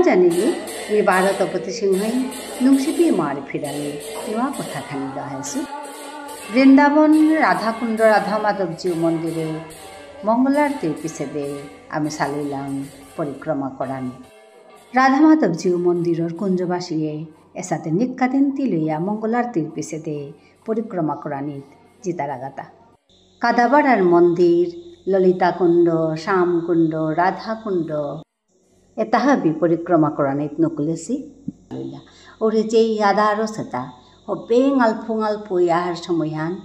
জানিলো এই ভাৰতপতি সিংহই নুংচিপি মাৰি ফিৰালে কিবা কথাখানি লহাইছোঁ। বৃন্দাবন ৰাধাকুণ্ড ৰাধা মাধবজীউ মন্দিৰে মঙ্গলাৰতিৰ পিছেদে আমি চালিলাম পৰিক্ৰমা কৰানি। ৰাধা মাধবজীউ মন্দিৰৰ কুঞ্জবাসীয়ে এসাথে নিকাদিনটি লইয়া মঙ্গলাৰতিৰ পিছেদে পৰিক্ৰমা কৰানিত জিতাৰাগাতা। কাদাবাড়াৰ মন্দিৰ, ললিতাকুণ্ড, শ্যামকুণ্ড, ৰাধাকুণ্ড এতাহাবি পৰিক্ৰমা কৰানিত নকুলেছি। ওরে যে আদারও সেতা Hopeng alpung yahar samoyan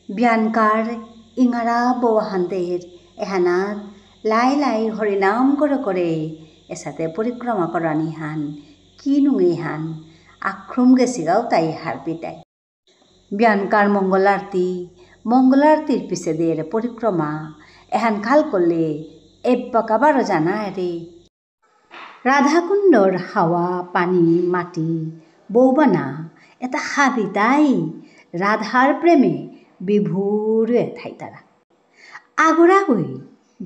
biankar ingara bohandir ehanat lai horinam kore esate porikrama korani han kinungi han akrum gesigau tai harbitai biankar mongolartir piseder porikrama ehan khal korle ebbakabaro jana ere Radhakundor hawa pani mati boubana এটা হাবিতাই রাধার প্রেমে বিভোর এঠাই তারা আগরাগৈ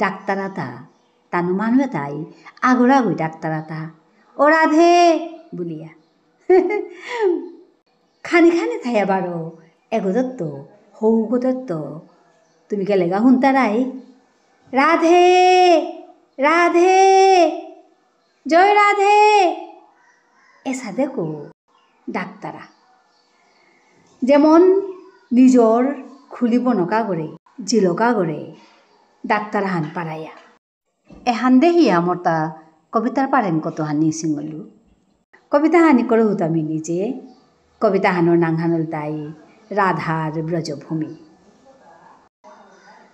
ডাক্তারাতা তানু মানুহ এটাই আগরাগৈ ডাক্তারাতা ও রাধে বুলিয়া খানি Thaiya বারো এগোদত্ত হৌগদত্ত তুমি গেলেগা হুনতারাই রাধে রাধে জয় রাধে এসা দেখো ডাক্তারা যেমন নিজর খুলিব নকা করে জিলকা করে ডাক্তার হান পারাইয়া এহান দেহিয়া মরতা কবিতার পারেন কত হানি সিঙ্গলু কবিতা হানি করে হুতামি নিজে কবিতা হানোর নাংহানল তাই রাধার ব্রজভূমি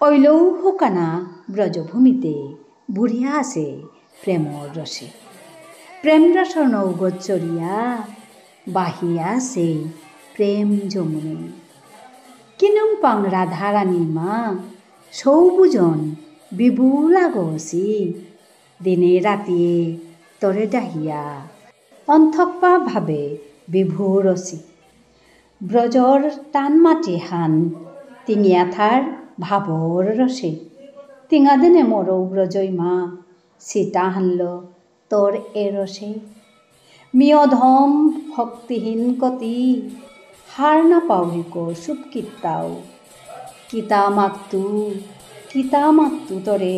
ওইলৌ হুকানা ব্রজভূমিতে বুড়িয়া আছে প্রেমর রসে প্রেম রসর নৌগত চরিয়া বাহিয়া সে প্রেম যমুনে কিনুং পাং রাধারানী মা সৌবুজন বিপুল আগসি দিনে রাতিয়ে তরে ডাহিয়া অন্থকপা ভাবে বিভোরসি ব্রজর টান মাটি হান টিঙিয়াথার ভাবর রসে টিঙাদেনে মরৌ ব্রজই মা সীতা হানল তোর এ রসে মিয়ধম ভক্তিহীন কতি হার না পাউরিক সুপ কিতাও কিতা মাকতু তরে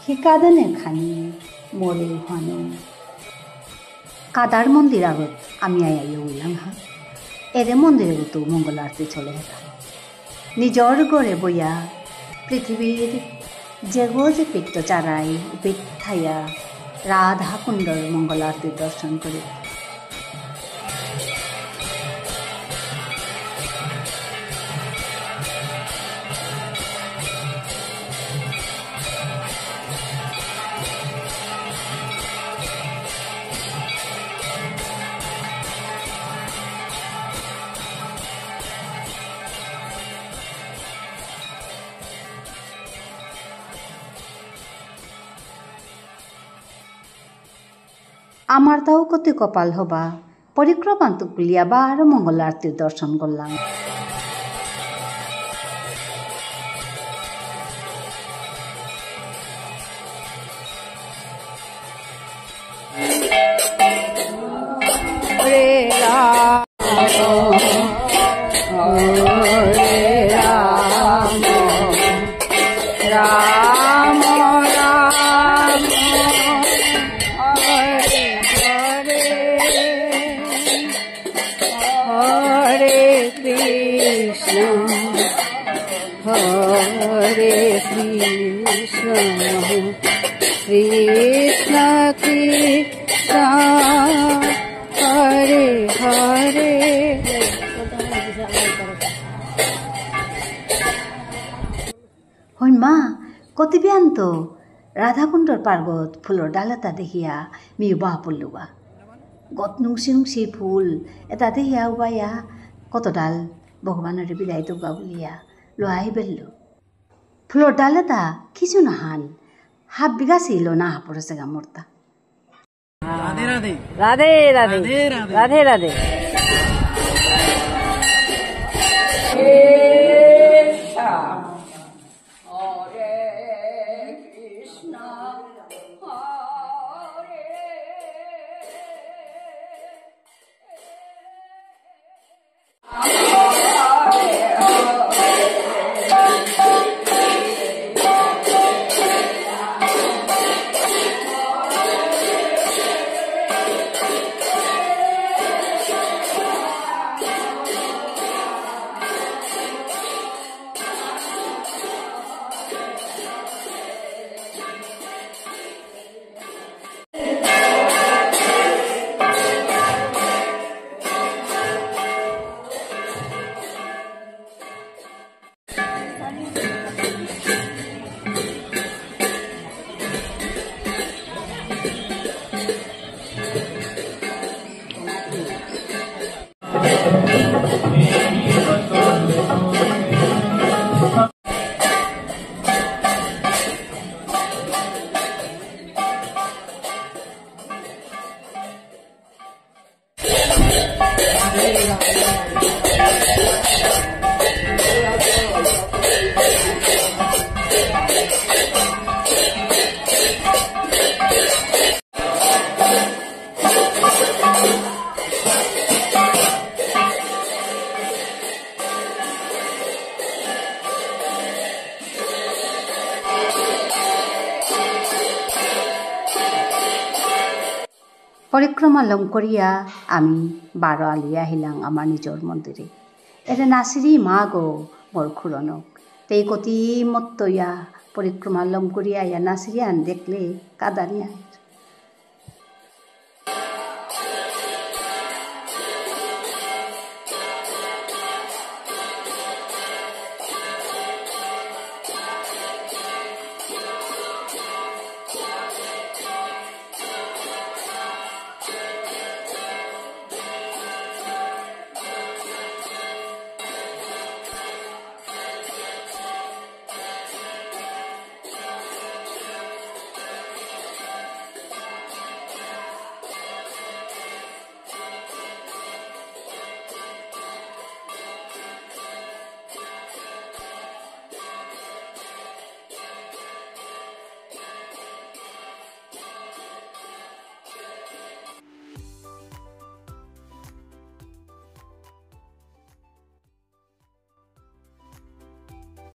শিকাদেনে খানি মরে হানো কাদার মন্দির আগত আমি আইয়া উইলাম হা এরে মন্দিরে তো মঙ্গল আরতি চলে হেতা নিজর গড়ে বইয়া পৃথিবীর যেগো যে পিত্ত চারাই উপিত থাইয়া রাধা কুণ্ডর মঙ্গল আরতি দর্শন করে আমার তাও কত কপাল হবা পরিক্রমান্ত কুলিয়া বা আর মঙ্গল আরতির দর্শন করলাম কৃষ্ণ কৃষ্ণ হরে হরে হই মা কতিবিয়ান্ত রাধাকুণ্ডর পার্বত ফুলর ডালতা দেখিয়া মিউ বাহ পড়লুবা গত নুংসি ফুল এটা দেখিয়া উবাইয়া কত ডাল ভগবানের বিলাই দুর্গা বলিয়া লোৱাই বেল্লো ফুলৰ ডাল এটা কিছু নাহাল 7 বিঘা ছিল না হাপরে জায়গা মোরতা राधे राधे राधे राधे राधे राधे परिक्रमा लम करिया आमी 12 आली আহিলাং আমার নিজর মন্দিরে এতে নাসিরি মা গো মোর খুরনক তেই কতি মত্তয়া परिक्रमा लम करिया या नासिरियान देखले कादानिया